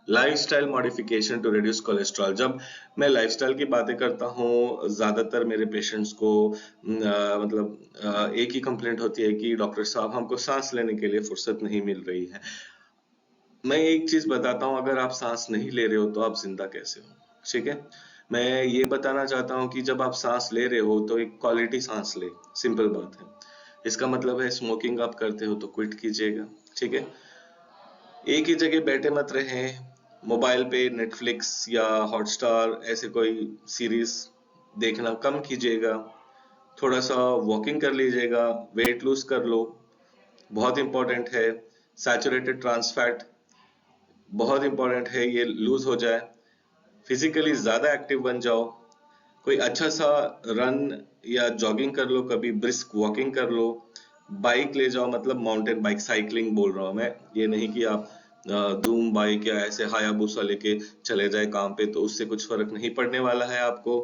lifestyle modification to reduce cholesterol. जब मैं लाइफस्टाइल की बातें करता हूँ, ज्यादातर मेरे पेशेंट्स को मतलब एक ही कंप्लेंट होती है कि डॉक्टर साहब हमको सांस लेने के लिए फुर्सत नहीं मिल रही है। मैं एक चीज बताता हूँ, अगर आप सांस नहीं ले रहे हो तो आप जिंदा कैसे हो, ठीक है। मैं ये बताना चाहता हूँ कि जब आप सांस ले रहे हो तो एक क्वालिटी सांस ले, सिंपल बात है। इसका मतलब है स्मोकिंग आप करते हो तो क्विट कीजिएगा, ठीक है। एक ही जगह बैठे मत रहें, मोबाइल पे नेटफ्लिक्स या हॉटस्टार ऐसे कोई सीरीज देखना कम कीजिएगा। थोड़ा सा वॉकिंग कर लीजिएगा, वेट लूज कर लो, बहुत इंपॉर्टेंट है। सैचुरेटेड ट्रांस फैट बहुत इंपॉर्टेंट है, ये लूज हो जाए। फिजिकली ज्यादा एक्टिव बन जाओ, कोई अच्छा सा रन या जॉगिंग कर लो, कभी ब्रिस्क वॉकिंग कर लो। बाइक ले जाओ, मतलब माउंटेन बाइक, साइकिलिंग बोल रहा हूँ मैं, ये नहीं कि आप धूम बाइक या ऐसे हायाबुसा लेके चले जाए काम पे, तो उससे कुछ फर्क नहीं पड़ने वाला है आपको।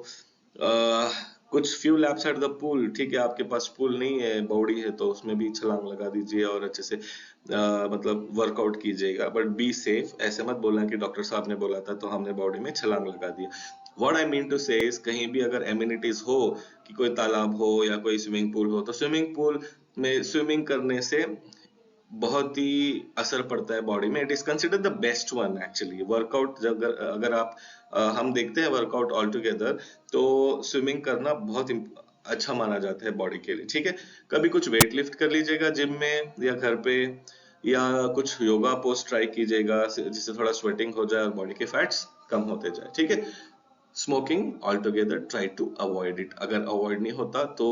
कुछ few lapse at the pool, ठीक है, आपके पास पूल नहीं है, बावड़ी है, तो उसमें भी छलांग लगा दीजिए और अच्छे से मतलब वर्कआउट कीजिएगा, बट बी सेफ। ऐसे मत बोलना कि डॉक्टर साहब ने बोला था तो हमने बॉडी में छलांग लगा दिया। व्हाट आई मीन टू से इज, कहीं भी अगर एमिनिटीज हो कि कोई तालाब हो या कोई स्विमिंग पूल हो, तो स्विमिंग पूल में स्विमिंग करने से बहुत ही असर पड़ता है बॉडी में। It is consider the best one actually workout. अगर अगर आप हम देखते हैं वर्कआउट ऑल टुगेदर, तो स्विमिंग करना बहुत अच्छा माना जाता है बॉडी के लिए, ठीक है। कभी कुछ वेट लिफ्ट कर लीजिएगा जिम में या घर पे, या कुछ योगा पोस्ट ट्राई कीजिएगा जिससे थोड़ा स्वेटिंग हो जाए और बॉडी के फैट्स कम होते जाए, ठीक है। Smoking altogether try to avoid it. अगर अवॉइड नहीं होता तो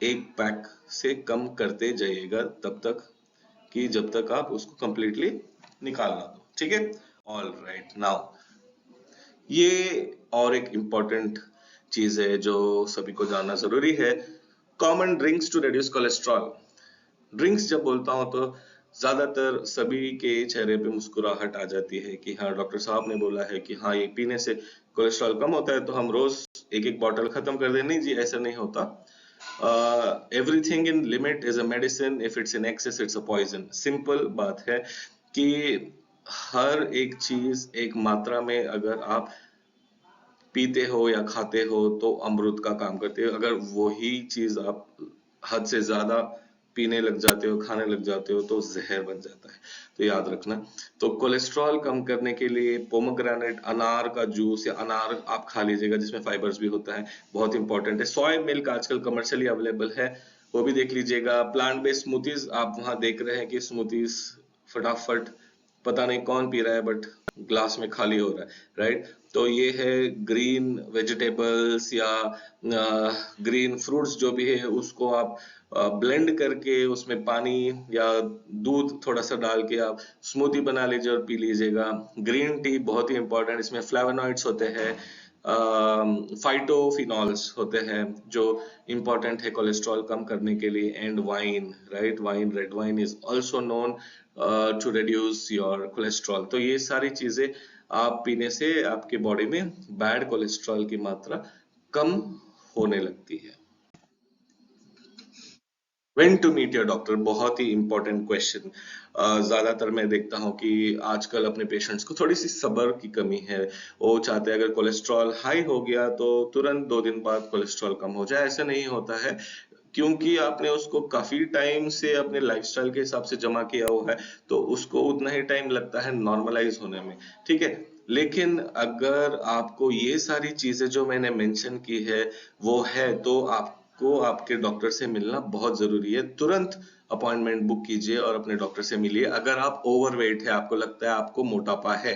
एक पैक से कम करते जाइएगा तब तक कि जब तक आप उसको कंप्लीटली निकाल ना दो, ठीक है। ऑल राइट, नाउ ये और एक इम्पोर्टेंट चीज है जो सभी को जानना जरूरी है। Common drinks to reduce cholesterol. Drinks जब बोलता हूँ तो ज्यादातर सभी के चेहरे पे मुस्कुराहट आ जाती है कि हाँ डॉक्टर साहब ने बोला है कि हाँ ये पीने से कोलेस्ट्रॉल कम होता है, तो हम रोज एक एक बॉटल खत्म कर दें। नहीं जी, ऐसा नहीं होता। Everything in limit is a medicine, if it's in excess it's a poison. Simple बात है कि हर एक चीज एक मात्रा में अगर आप पीते हो या खाते हो तो अमृत का काम करती है। अगर वही चीज आप हद से ज्यादा पीने लग जाते हो, खाने लग जाते हो, तो जहर बन जाता है। तो याद रखना। तो कोलेस्ट्रॉल कम करने के लिए पोमोग्रेनेट, अनार का जूस या अनार आप खा लीजिएगा जिसमें फाइबर्स भी होता है, बहुत इंपॉर्टेंट है। सोया मिल्क आजकल कमर्शियली अवेलेबल है, वो भी देख लीजिएगा। प्लांट बेस्ड स्मूथीज आप वहां देख रहे हैं कि स्मूथीज फटाफट पता नहीं कौन पी रहा है, बट ग्लास में खाली हो रहा है, राइट। तो ये है ग्रीन वेजिटेबल्स या ग्रीन फ्रूट्स जो भी है उसको आप ब्लेंड करके उसमें पानी या दूध थोड़ा सा डाल के आप स्मूदी बना लीजिए और पी लीजिएगा। ग्रीन टी बहुत ही इंपॉर्टेंट, इसमें फ्लेवोनॉइड्स होते हैं, फाइटोफिनॉल्स होते हैं जो इंपॉर्टेंट है कोलेस्ट्रॉल कम करने के लिए। And wine, right, wine, red wine is also known to reduce your cholesterol. तो ये सारी चीजें आप पीने से आपके बॉडी में बैड कोलेस्ट्रॉल की मात्रा कम होने लगती है। When to meet your doctor, बहुत ही इंपॉर्टेंट क्वेश्चन। ज्यादातर मैं देखता हूँ कि आजकल अपने पेशेंट्स को थोड़ी सी सब्र की कमी है। वो चाहते हैं अगर कोलेस्ट्रॉल हाई हो गया तो तुरंत 2 दिन बाद कोलेस्ट्रॉल कम हो जाए। ऐसा नहीं होता है, क्योंकि आपने उसको काफी टाइम से अपने लाइफस्टाइल के हिसाब से जमा किया हुआ है, तो उसको उतना ही टाइम लगता है नॉर्मलाइज होने में, ठीक है। लेकिन अगर आपको ये सारी चीजें जो मैंने मेंशन की है वो है, तो आपको आपके डॉक्टर से मिलना बहुत जरूरी है। तुरंत अपॉइंटमेंट बुक कीजिए और अपने डॉक्टर से मिलिए। अगर आप ओवरवेट है, आपको लगता है आपको मोटापा है,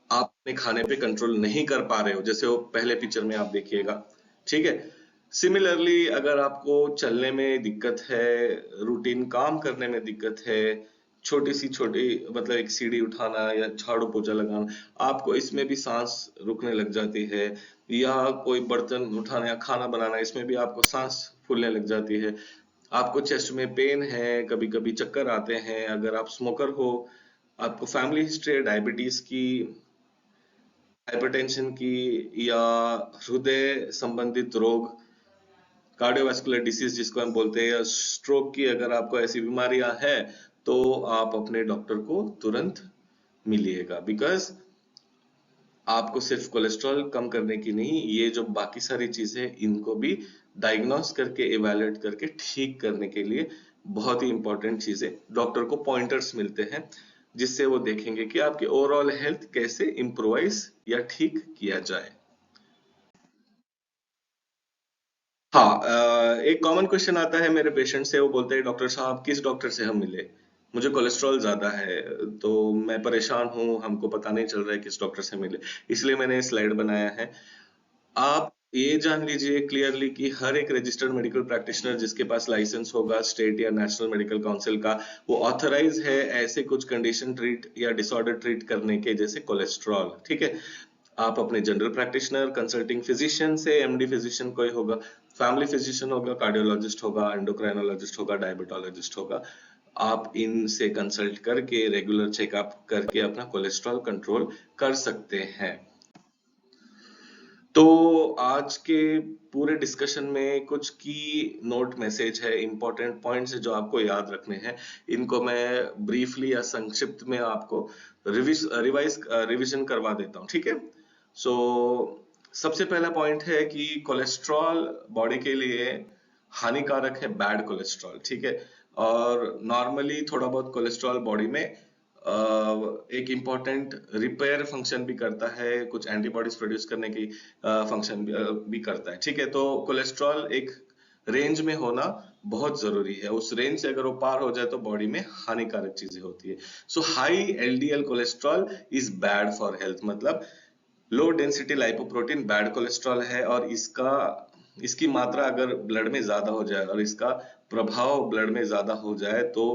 आप अपने खाने पे कंट्रोल नहीं कर पा रहे हो, जैसे वो पहले पिक्चर में आप देखिएगा, ठीक है। सिमिलरली अगर आपको चलने में दिक्कत है, रूटीन काम करने में दिक्कत है, छोटी सी छोटी मतलब एक सीढ़ी उठाना या झाड़ू पोछा लगाना, आपको इसमें भी सांस रुकने लग जाती है, या कोई बर्तन उठाना या खाना बनाना, इसमें भी आपको सांस फूलने लग जाती है, आपको चेस्ट में पेन है, कभी कभी चक्कर आते हैं, अगर आप स्मोकर हो, आपको फैमिली हिस्ट्री है डायबिटीज की, हाइपरटेंशन की, या हृदय संबंधित रोग, कार्डियोवास्कुलर डिसीज जिसको हम बोलते हैं, या स्ट्रोक की अगर आपको ऐसी बीमारियां हैं, तो आप अपने डॉक्टर को तुरंत मिलिएगा। बिकॉज आपको सिर्फ कोलेस्ट्रॉल कम करने की नहीं, ये जो बाकी सारी चीजें इनको भी डायग्नोस करके इवैल्यूएट करके ठीक करने के लिए बहुत ही इंपॉर्टेंट चीजें डॉक्टर को पॉइंटर्स मिलते हैं, जिससे वो देखेंगे कि आपकी ओवरऑल हेल्थ कैसे इम्प्रोवाइज या ठीक किया जाए। हाँ, एक कॉमन क्वेश्चन आता है मेरे पेशेंट से, वो बोलते हैं डॉक्टर साहब किस डॉक्टर से हम मिले, मुझे कोलेस्ट्रॉल ज्यादा है, तो मैं परेशान हूँ, हमको पता नहीं चल रहा है किस डॉक्टर से मिले। इसलिए मैंने स्लाइड बनाया है। आप ये जान लीजिए क्लियरली कि हर एक रजिस्टर्ड मेडिकल प्रैक्टिशनर जिसके पास लाइसेंस होगा स्टेट या नेशनल मेडिकल काउंसिल का, वो ऑथराइज है ऐसे कुछ कंडीशन ट्रीट या डिसऑर्डर ट्रीट करने के, जैसे कोलेस्ट्रॉल, ठीक है। आप अपने जनरल प्रैक्टिशनर, कंसल्टिंग फिजिशियन से, एमडी फिजिशियन कोई होगा, फैमिली फिजिशियन होगा, कार्डियोलॉजिस्ट होगा, एंडोक्राइनोलॉजिस्ट होगा, डायबिटोलॉजिस्ट होगा, आप इनसे कंसल्ट करके रेगुलर चेकअप करके अपना कोलेस्ट्रॉल कंट्रोल कर सकते हैं। तो आज के पूरे डिस्कशन में कुछ की नोट मैसेज है, इंपॉर्टेंट पॉइंट्स है जो आपको याद रखने हैं। इनको मैं ब्रीफली या संक्षिप्त में आपको रिविजन करवा देता हूँ, ठीक है। सो सबसे पहला पॉइंट है कि कोलेस्ट्रॉल बॉडी के लिए हानिकारक है, बैड कोलेस्ट्रॉल, ठीक है। और नॉर्मली थोड़ा बहुत कोलेस्ट्रॉल बॉडी में एक इम्पॉर्टेंट रिपेयर फंक्शन भी करता है, कुछ एंटीबॉडीज प्रोड्यूस करने की फंक्शन भी करता है, ठीक है। तो कोलेस्ट्रॉल एक रेंज में होना बहुत जरूरी है, उस रेंज से अगर वो पार हो जाए तो बॉडी में हानिकारक चीजें होती है। So high LDL cholesterol is bad for health, मतलब low density lipoprotein bad cholesterol है, और इसकी मात्रा अगर ब्लड में ज्यादा हो जाए और इसका प्रभाव ब्लड में ज्यादा हो जाए तो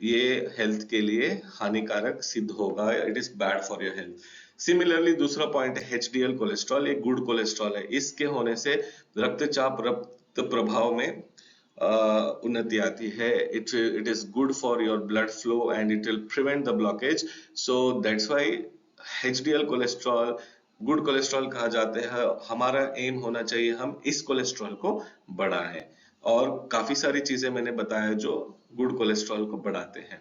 ये हेल्थ के लिए हानिकारक सिद्ध होगा, it is bad for your health. Similarly दूसरा पॉइंट है एचडीएल कोलेस्ट्रॉल, ये गुड कोलेस्ट्रॉल है। इसके होने से रक्तचाप रक्त प्रभाव में उन्नति आती है। It is good for your blood flow and it will prevent the blockage. So that's why HDL cholesterol good cholesterol कहा जाता है। हमारा एम होना चाहिए हम इस कोलेस्ट्रॉल को बढ़ाएं, और काफी सारी चीजें मैंने बताया जो गुड कोलेस्ट्रॉल को बढ़ाते हैं।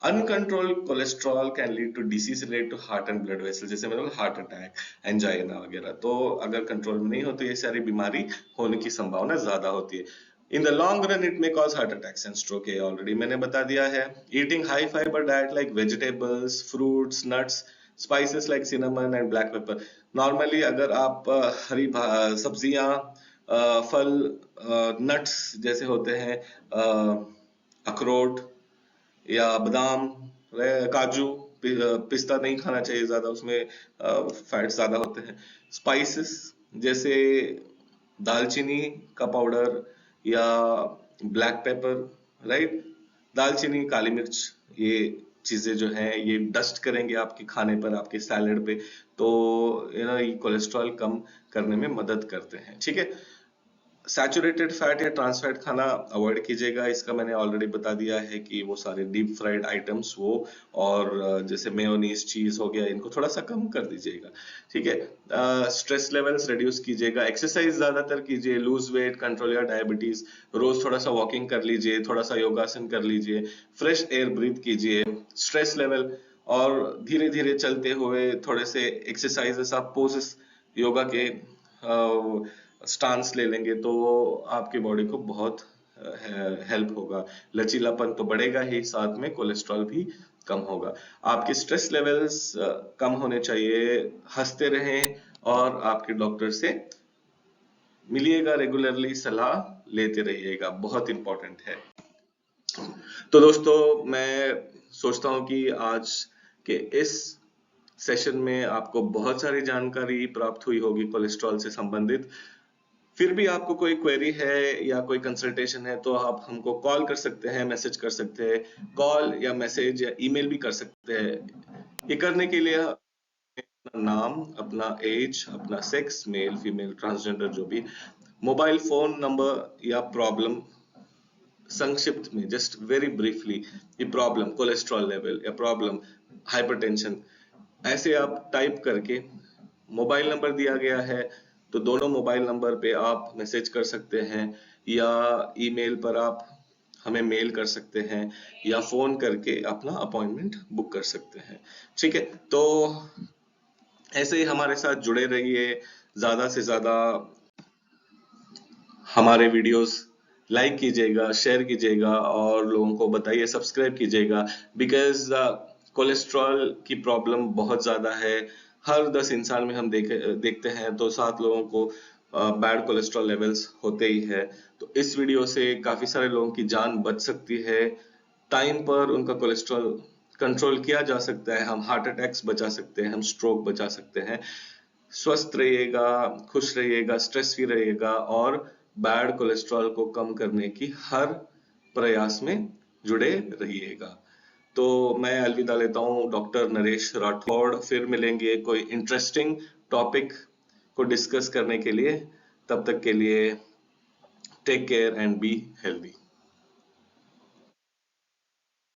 Uncontrolled cholesterol can lead to disease related to heart and blood vessel, जैसे मैंने बोला हार्ट अटैक, एंजाइना वगैरह। तो अगर कंट्रोल में नहीं हो तो ये सारी बीमारी होने की संभावना ज्यादा होती है। In the long run it may cause heart attacks and stroke, ये ऑलरेडी मैंने बता दिया है। Eating high fibre diet like vegetables, fruits, nuts, spices like cinnamon and black pepper. Normally अगर आप हरी सब्जियां, फल, नट्स जैसे होते हैं, अखरोट या बादाम, काजू, पिस्ता नहीं खाना चाहिए ज्यादा, उसमें फैट ज्यादा होते हैं। स्पाइसेस जैसे दालचीनी का पाउडर या ब्लैक पेपर, राइट, दालचीनी, काली मिर्च, ये चीजें जो हैं ये डस्ट करेंगे आपके खाने पर, आपके सैलेड पे, तो ये कोलेस्ट्रॉल कम करने में मदद करते हैं। ठीक है, सैचुरेटेड फैट या ट्रांस फैट खाना अवॉइड कीजिएगा। इसका मैंने ऑलरेडी बता दिया है कि वो सारे डीप फ्राइड आइटम्स वो, और जैसे मेयोनीज, चीज हो गया, इनको थोड़ा सा कम कर दीजिएगा। ठीक है, स्ट्रेस लेवल्स रिड्यूस कीजिएगा, एक्सरसाइज ज्यादातर कीजिए, lose weight, control your diabetes, रोज थोड़ा सा वॉकिंग कर लीजिए, थोड़ा सा योगासन कर लीजिए, फ्रेश एयर ब्रीथ कीजिए। स्ट्रेस लेवल और धीरे धीरे चलते हुए थोड़े से एक्सरसाइजेस, आप पोजेस योगा के स्टांस ले लेंगे तो आपकी बॉडी को बहुत हेल्प होगा। लचीलापन तो बढ़ेगा ही, साथ में कोलेस्ट्रॉल भी कम होगा। आपके स्ट्रेस लेवल्स कम होने चाहिए, हंसते रहें और आपके डॉक्टर से मिलिएगा रेगुलरली, सलाह लेते रहिएगा, बहुत इंपॉर्टेंट है। तो दोस्तों, मैं सोचता हूं कि आज के इस सेशन में आपको बहुत सारी जानकारी प्राप्त हुई होगी कोलेस्ट्रॉल से संबंधित। फिर भी आपको कोई क्वेरी है या कोई कंसल्टेशन है तो आप हमको कॉल कर सकते हैं, मैसेज कर सकते हैं, कॉल या मैसेज या ईमेल भी कर सकते हैं। ये करने के लिए अपना नाम, अपना एज, अपना सेक्स, मेल, फीमेल, ट्रांसजेंडर, जो भी, मोबाइल फोन नंबर या प्रॉब्लम, संक्षिप्त में जस्ट वेरी ब्रीफली, ये प्रॉब्लम कोलेस्ट्रॉल लेवल या प्रॉब्लम हाइपरटेंशन, ऐसे आप टाइप करके, मोबाइल नंबर दिया गया है तो दोनों मोबाइल नंबर पे आप मैसेज कर सकते हैं, या ईमेल पर आप हमें मेल कर सकते हैं, या फोन करके अपना अपॉइंटमेंट बुक कर सकते हैं। ठीक है, तो ऐसे ही हमारे साथ जुड़े रहिए, ज्यादा से ज्यादा हमारे वीडियोस लाइक कीजिएगा, शेयर कीजिएगा और लोगों को बताइए, सब्सक्राइब कीजिएगा। बिकॉज कोलेस्ट्रॉल की प्रॉब्लम बहुत ज्यादा है। हर 10 इंसान में हम देखते हैं तो 7 लोगों को बैड कोलेस्ट्रॉल लेवल्स होते ही है। तो इस वीडियो से काफी सारे लोगों की जान बच सकती है, टाइम पर उनका कोलेस्ट्रॉल कंट्रोल किया जा सकता है, हम हार्ट अटैक्स बचा सकते हैं, हम स्ट्रोक बचा सकते हैं। स्वस्थ रहिएगा, खुश रहिएगा, स्ट्रेस फ्री रहिएगा, और बैड कोलेस्ट्रॉल को कम करने की हर प्रयास में जुड़े रहिएगा। तो मैं अलविदा लेता हूँ, डॉक्टर नरेश राठौड़। फिर मिलेंगे कोई इंटरेस्टिंग टॉपिक को डिस्कस करने के लिए। तब तक के लिए take care and be healthy.